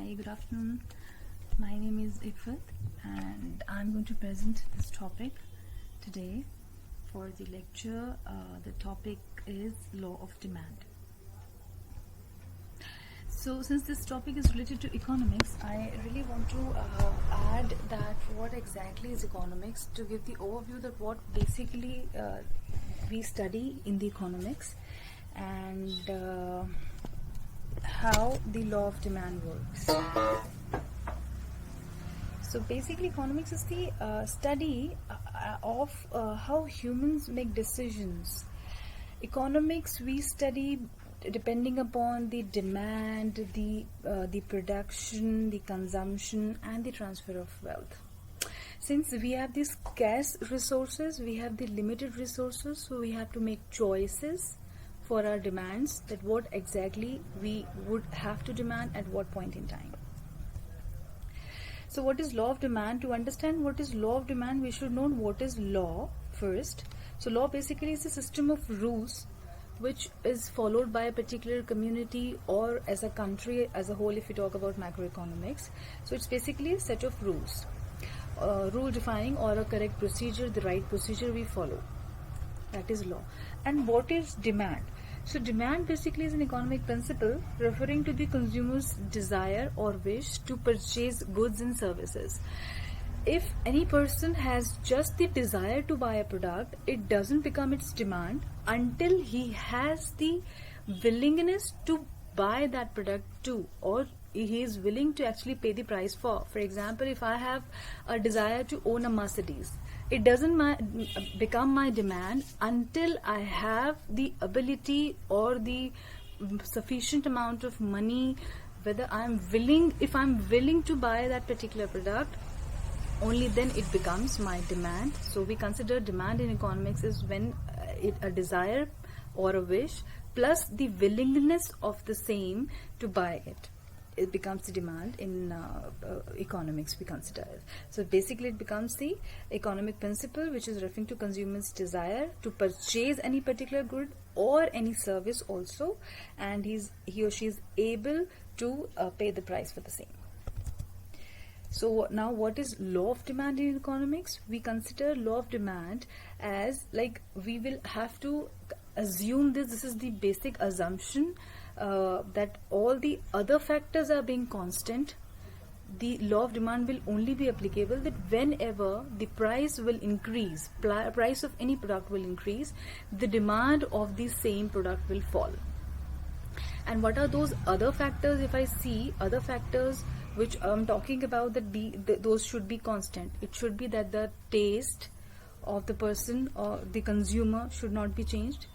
Hi, good afternoon. My name is Ifat and I'm going to present this topic today for the lecture. The topic is law of demand. So since this topic is related to economics, I really want to add that what exactly is economics, to give the overview that what basically we study in the economics and how the law of demand works. So basically economics is the study of how humans make decisions. Economics we study depending upon the demand, the production, the consumption and the transfer of wealth. Since we have these scarce resources, we have the limited resources, so we have to make choices for our demands, that what exactly we would have to demand at what point in time. So what is law of demand? To understand what is law of demand, we should know what is law first. So law basically is a system of rules which is followed by a particular community or as a country as a whole, if we talk about macroeconomics. So it's basically a set of rules, rule defining or a correct procedure, the right procedure we follow. That is law. And what is demand? So demand basically is an economic principle referring to the consumer's desire or wish to purchase goods and services. If any person has just the desire to buy a product, it doesn't become its demand until he has the willingness to buy that product too, or he is willing to actually pay the price for. For example, if I have a desire to own a Mercedes, it doesn't become my demand until I have the ability or the sufficient amount of money, whether if I'm willing to buy that particular product, only then it becomes my demand. So we consider demand in economics is when a desire or a wish plus the willingness of the same to buy it. It becomes the demand in economics we consider it. So basically it becomes the economic principle which is referring to consumers' desire to purchase any particular good or any service also, and he or she is able to pay the price for the same. So now what is law of demand in economics? We consider law of demand as, like, we will have to assume this is the basic assumption that all the other factors are being constant. The law of demand will only be applicable that whenever the price will increase, price of any product will increase, the demand of the same product will fall. And what are those other factors? If I see other factors which I'm talking about, that those should be constant. It should be that the taste of the person or the consumer should not be changed.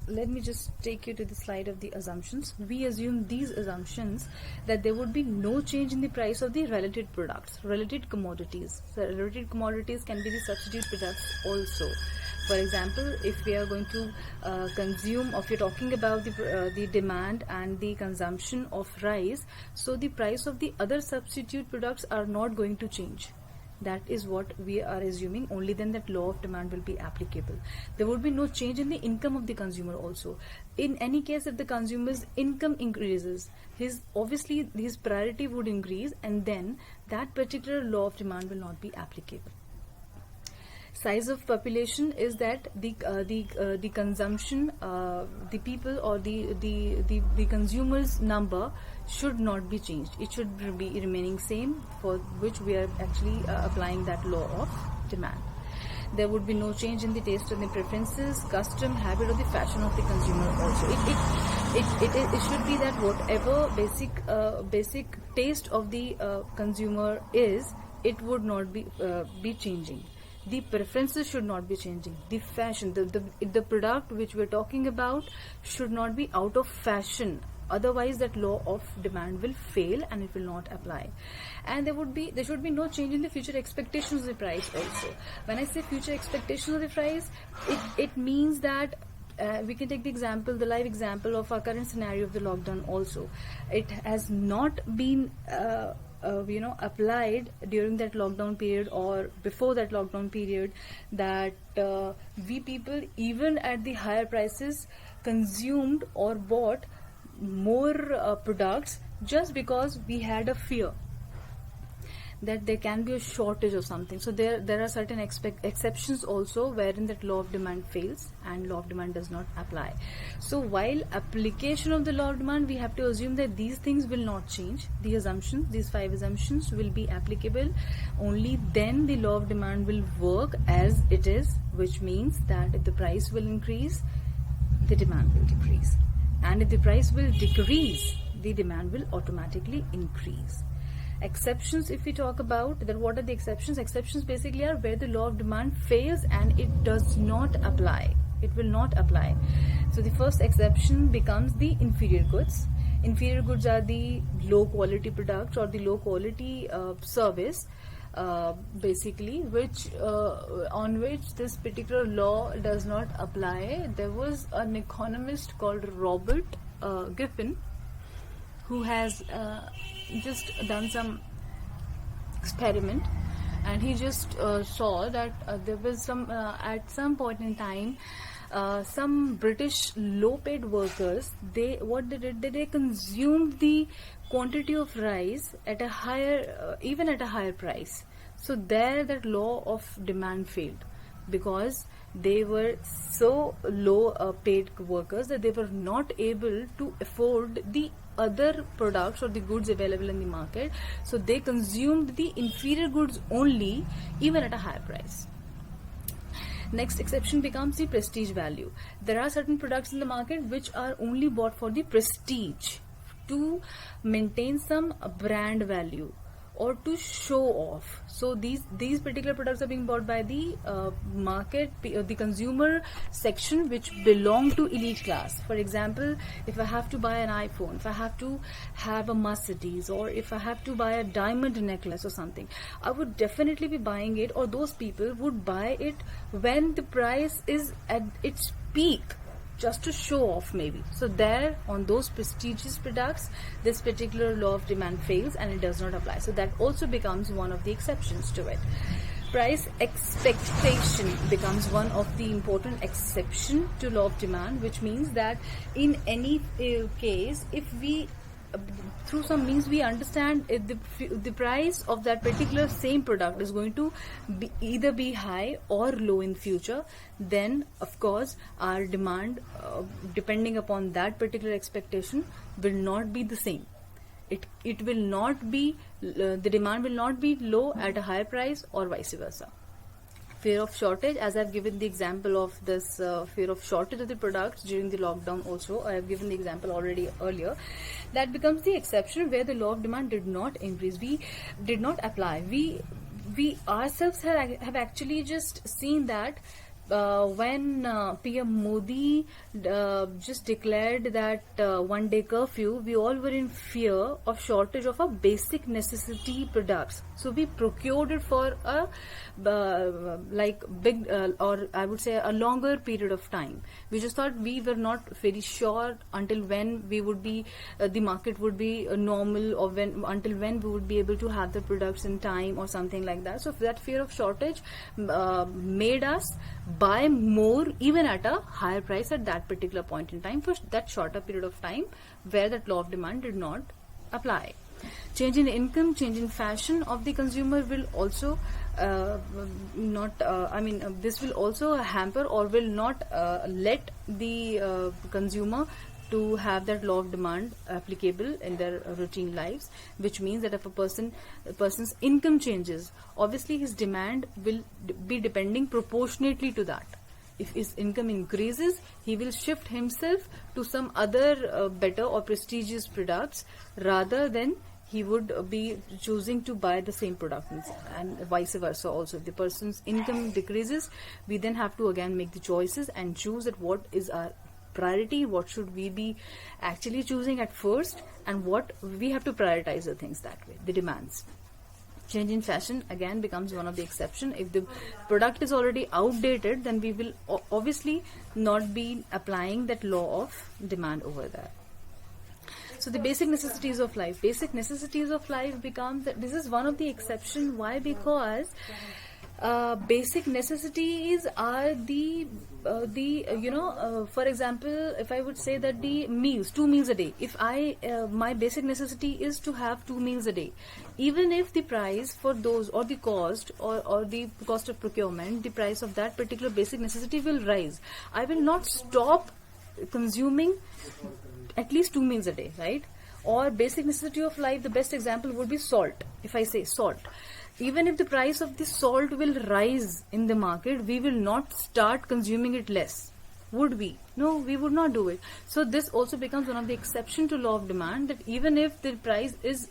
Let me just take you to the slide of the assumptions. We assume these assumptions that there would be no change in the price of the related products, related commodities. So related commodities can be the substitute products also. For example, if we are going to consume, or if you're talking about the demand and the consumption of rice, so the price of the other substitute products are not going to change. That is what we are assuming. Only then that law of demand will be applicable. There would be no change in the income of the consumer also. In any case, if the consumer's income increases, obviously his priority would increase, and then that particular law of demand will not be applicable. Size of population is that the consumption, the people or the consumers' number should not be changed. It should be remaining same, for which we are actually applying that law of demand. There would be no change in the taste and the preferences, custom, habit or the fashion of the consumer also. It should be that whatever basic taste of the consumer is, it would not be changing. The preferences should not be changing. The fashion, the product which we're talking about should not be out of fashion. Otherwise, that law of demand will fail and it will not apply. And there should be no change in the future expectations of the price also. When I say future expectations of the price, it means that we can take the live example of our current scenario of the lockdown also. It has not been applied during that lockdown period or before that lockdown period, that we people, even at the higher prices, consumed or bought more products just because we had a fear that there can be a shortage of something. So there are certain exceptions also wherein that law of demand fails and law of demand does not apply. So while application of the law of demand, we have to assume that these things will not change. The assumptions, these 5 assumptions will be applicable. Only then the law of demand will work as it is, which means that if the price will increase, the demand will decrease. And if the price will decrease, the demand will automatically increase. Exceptions, if we talk about that, what are the exceptions? Exceptions basically are where the law of demand fails and it does not apply. It will not apply. So the first exception becomes the inferior goods. Inferior goods are the low quality products or the low quality service, basically, which on which this particular law does not apply. There was an economist called Robert Giffen who has just done some experiment, and he just saw that there was some at some point in time some British low paid workers, they consumed the quantity of rice at a higher even at a higher price. So there that law of demand failed because they were so low paid workers that they were not able to afford the other products or the goods available in the market. So they consumed the inferior goods only, even at a higher price. Next exception becomes the prestige value. There are certain products in the market which are only bought for the prestige, to maintain some brand value or to show off. So these particular products are being bought by the market, the consumer section, which belong to elite class. For example, if I have to buy an iPhone, if I have to have a Mercedes, or if I have to buy a diamond necklace or something, I would definitely be buying it, or those people would buy it when the price is at its peak, just to show off maybe. So there, on those prestigious products, this particular law of demand fails and it does not apply. So that also becomes one of the exceptions to it. Price expectation becomes one of the important exception to law of demand, which means that in any case, if we through some means we understand if the price of that particular same product is going to either be high or low in future, then of course our demand, depending upon that particular expectation, will not be the same. It will not be, the demand will not be low at a higher price or vice versa. Fear of shortage, as I've given the example of this fear of shortage of the products during the lockdown also, I have given the example already earlier, that becomes the exception where the law of demand did not increase, we did not apply. We ourselves have actually just seen that when PM Modi just declared that one-day curfew, we all were in fear of shortage of our basic necessity products. So we procured it for a big or I would say a longer period of time. We just thought, we were not very sure until when we would be the market would be normal, or until when we would be able to have the products in time or something like that. So that fear of shortage made us buy more even at a higher price at that particular point in time for that shorter period of time where that law of demand did not apply. Change in income, change in fashion of the consumer will also this will also hamper or will not let the consumer to have that law of demand applicable in their routine lives, which means that if a person's income changes, obviously his demand will be depending proportionately to that. If his income increases, he will shift himself to some other better or prestigious products rather than he would be choosing to buy the same product, and vice versa also. If the person's income decreases, we then have to again make the choices and choose at what is our priority, what should we be actually choosing at first, and what we have to prioritize the things that way, the demands. Change in fashion again becomes one of the exception. If the product is already outdated, then we will obviously not be applying that law of demand over there. So the basic necessities of life. Basic necessities of life becomes that this is one of the exception. Why? Because basic necessities are for example, if I would say that the meals, 2 meals a day, if I my basic necessity is to have 2 meals a day, even if the price for those, or the cost, or the cost of procurement, the price of that particular basic necessity will rise, I will not stop consuming at least 2 meals a day, right? Or basic necessity of life, the best example would be salt. If I say salt, even if the price of the salt will rise in the market, we will not start consuming it less. Would we? No, we would not do it. So this also becomes one of the exception to law of demand, that even if the price is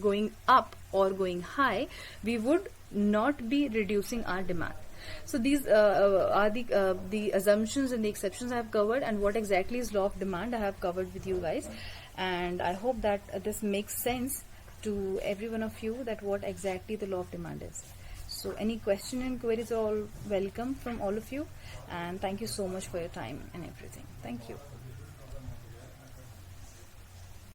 going up or going high, we would not be reducing our demand. So these are the assumptions and the exceptions I have covered, and what exactly is law of demand I have covered with you guys, and I hope that this makes sense to every one of you, that what exactly the law of demand is. So any question and queries are all welcome from all of you, and thank you so much for your time and everything. Thank you.